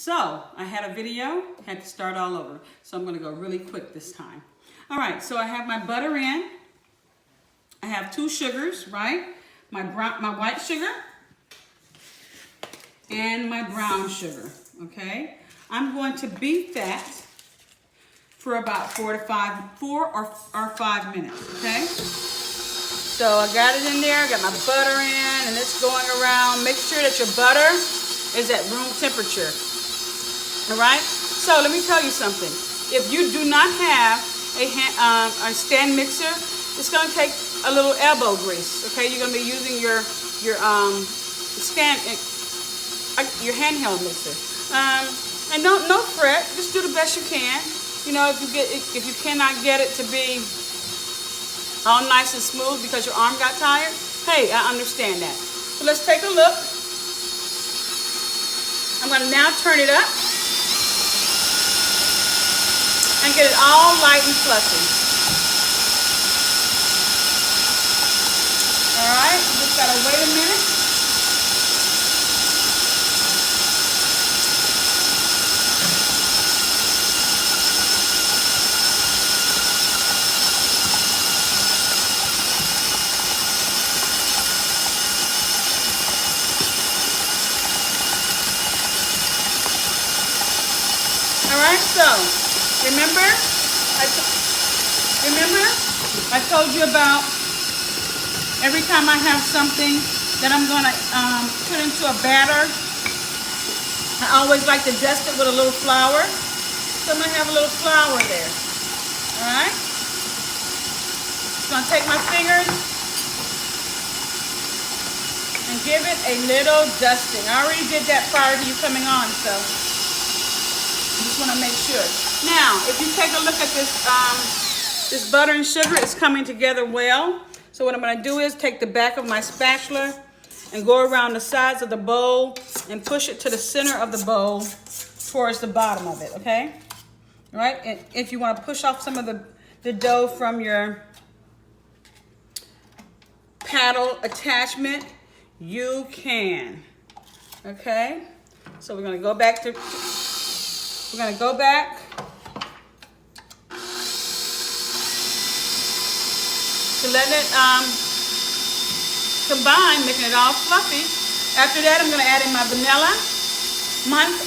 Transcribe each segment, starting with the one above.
So I had a video, had to start all over. So I'm gonna go really quick this time. All right, so I have my butter in. I have 2 sugars, right? My white sugar and my brown sugar, okay? I'm going to beat that for about 4 or 5 minutes, okay? So I got it in there, I got my butter in, and it's going around. Make sure that your butter is at room temperature, all right? So let me tell you something. If you do not have a stand mixer, it's gonna take a little elbow grease, okay? You're gonna be using your handheld mixer. And no fret, just do the best you can. You know, if you cannot get it to be all nice and smooth because your arm got tired, hey, I understand that. So let's take a look. I'm gonna now turn it up and get it all light and fluffy. All right, you just gotta wait a minute. Alright, so remember I told you about every time I have something that I'm going to put into a batter, I always like to dust it with a little flour. So I'm going to have a little flour there. Alright? Just going to take my fingers and give it a little dusting. I already did that prior to you coming on, so I just want to make sure. Now, if you take a look at this, this butter and sugar, it's coming together well. So what I'm going to do is take the back of my spatula and go around the sides of the bowl and push it to the center of the bowl towards the bottom of it, okay? All right, and if you want to push off some of the dough from your paddle attachment, you can, okay? So we're going to go back to... We're going to go back to letting it combine, making it all fluffy. After that, I'm going to add in my vanilla.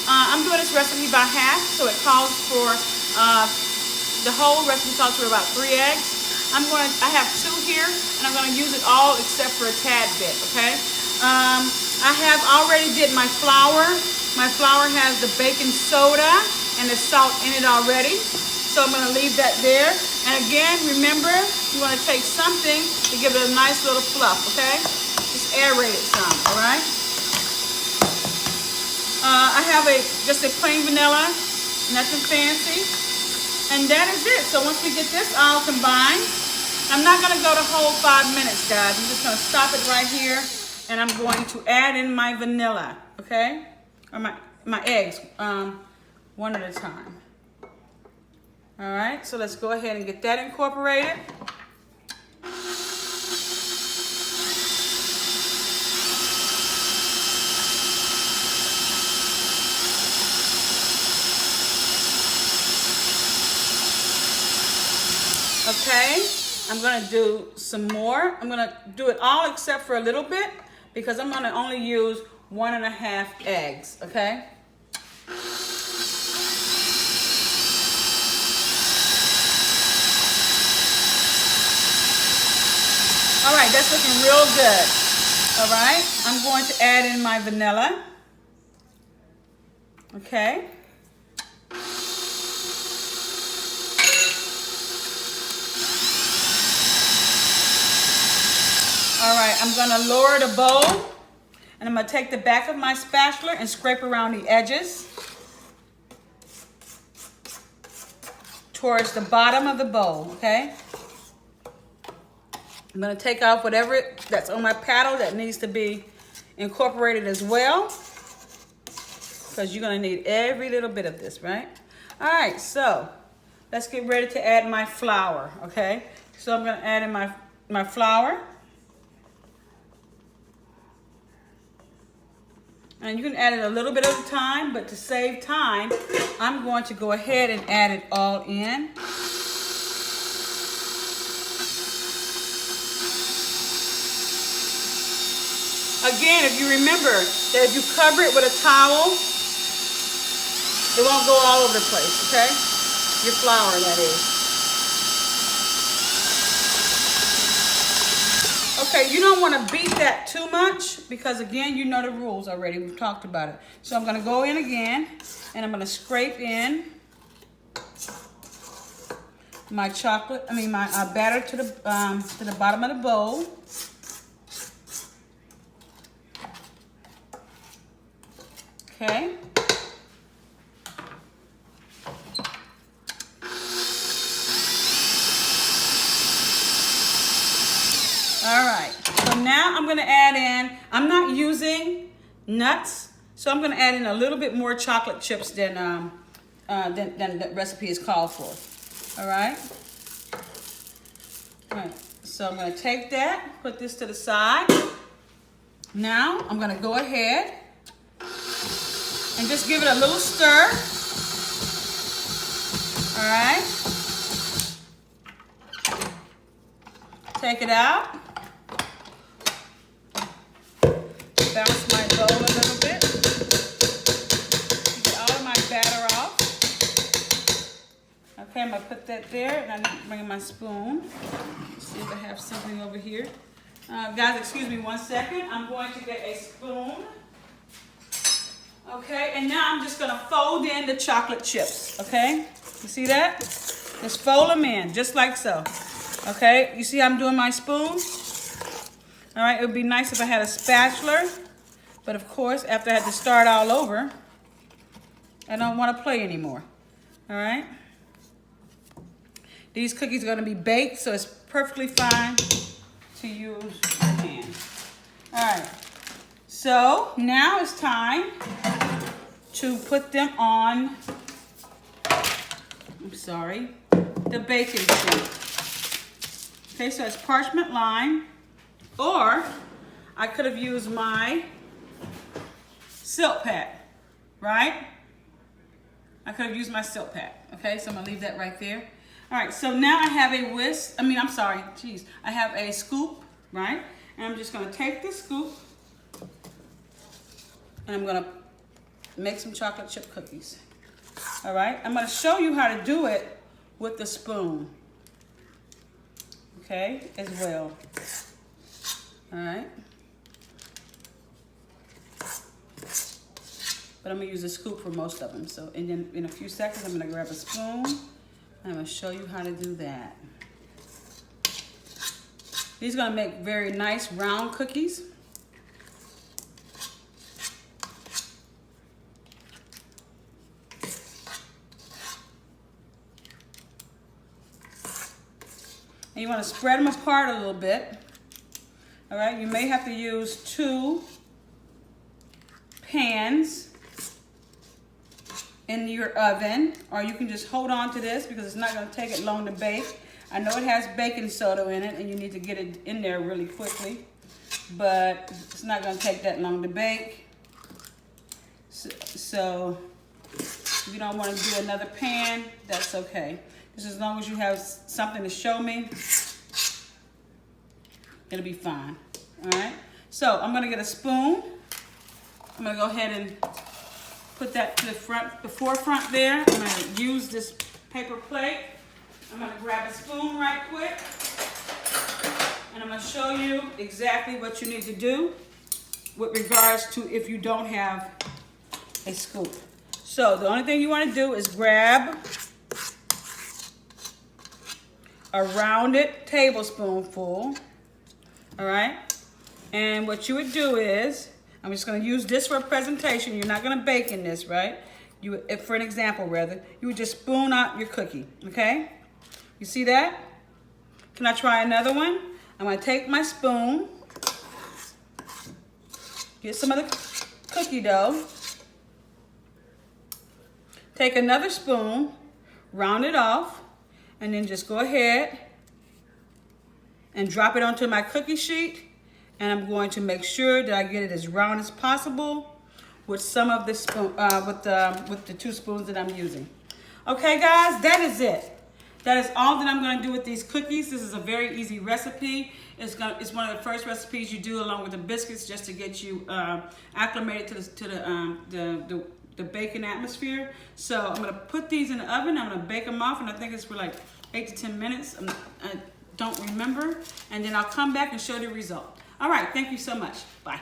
I'm doing this recipe by half, so it calls for, the whole recipe calls for about 3 eggs. I have 2 here, and I'm going to use it all except for a tad bit, okay? I have already did my flour. My flour has the baking soda and the salt in it already. So I'm going to leave that there. And again, remember, you want to take something to give it a nice little fluff, okay? Just aerate it some, all right? I have just a plain vanilla, nothing fancy. And that is it. So once we get this all combined, I'm not going to go the whole 5 minutes, guys. I'm just going to stop it right here. And I'm going to add in my vanilla, okay? Or my eggs, one at a time. All right, so let's go ahead and get that incorporated. Okay, I'm gonna do some more. I'm gonna do it all except for a little bit because I'm gonna only use 1.5 eggs, okay? All right, that's looking real good. All right, I'm going to add in my vanilla. Okay. All right, I'm gonna lower the bowl. And I'm going to take the back of my spatula and scrape around the edges towards the bottom of the bowl, okay? I'm going to take off whatever that's on my paddle that needs to be incorporated as well, because you're going to need every little bit of this, right? All right, so let's get ready to add my flour, okay? So I'm going to add in my flour. And you can add it a little bit at a time, but to save time, I'm going to go ahead and add it all in. Again, if you remember that if you cover it with a towel, it won't go all over the place, okay? Your flour, that is. Okay, you don't want to beat that too much because, again, you know the rules already. We've talked about it. So I'm going to go in again, and I'm going to scrape in my my batter to the bottom of the bowl. Okay. All right, so now I'm gonna add in, I'm not using nuts, so I'm gonna add in a little bit more chocolate chips than the recipe is called for. All right. All right, so I'm gonna take that, put this to the side. Now I'm gonna go ahead and just give it a little stir. All right. Take it out. Bounce my bowl a little bit. Get all of my batter off. Okay, I'm gonna put that there, and I need to bring my spoon. Let's see if I have something over here. Guys, excuse me 1 second. I'm going to get a spoon. Okay, and now I'm just gonna fold in the chocolate chips, okay? You see that? Just fold them in, just like so. Okay, you see how I'm doing my spoon? All right, it would be nice if I had a spatula, but of course, after I had to start all over, I don't want to play anymore. All right? These cookies are gonna be baked, so it's perfectly fine to use your hand. All right, so now it's time to put them on, the baking sheet. Okay, so it's parchment lined, or I could have used my silk pack, right? I could have used my silk pack. Okay, so I'm gonna leave that right there. All right, so now I have a I have a scoop, right? And I'm just gonna take this scoop and I'm gonna make some chocolate chip cookies. All right, I'm gonna show you how to do it with the spoon. Okay, as well. All right. But I'm gonna use a scoop for most of them. So, and then in a few seconds, I'm gonna grab a spoon and I'm gonna show you how to do that. These are gonna make very nice round cookies. And you want to spread them apart a little bit. All right, you may have to use 2 pans in your oven, or you can just hold on to this because it's not going to take it long to bake. I know it has baking soda in it and you need to get it in there really quickly, but it's not going to take that long to bake. So if you don't want to do another pan, that's okay. Just as long as you have something to show me, it'll be fine. All right. So I'm gonna get a spoon. I'm gonna go ahead and put that to the forefront there. I'm gonna use this paper plate. I'm gonna grab a spoon right quick, and I'm gonna show you exactly what you need to do with regards to if you don't have a scoop. So the only thing you want to do is grab a rounded tablespoonful, all right? And what you would do is, I'm just gonna use this for a presentation. You're not gonna bake in this, right? For an example, rather, you would just spoon out your cookie, okay? You see that? Can I try another one? I'm gonna take my spoon, get some of the cookie dough, take another spoon, round it off, and then just go ahead and drop it onto my cookie sheet. And I'm going to make sure that I get it as round as possible with some of this spoon, with the 2 spoons that I'm using. Okay, guys, that is it. That is all that I'm going to do with these cookies. This is a very easy recipe. It's one of the first recipes you do along with the biscuits, just to get you acclimated to the baking atmosphere. So I'm going to put these in the oven. I'm going to bake them off, and I think it's for like 8 to 10 minutes. I don't remember. And then I'll come back and show the result. All right, thank you so much. Bye.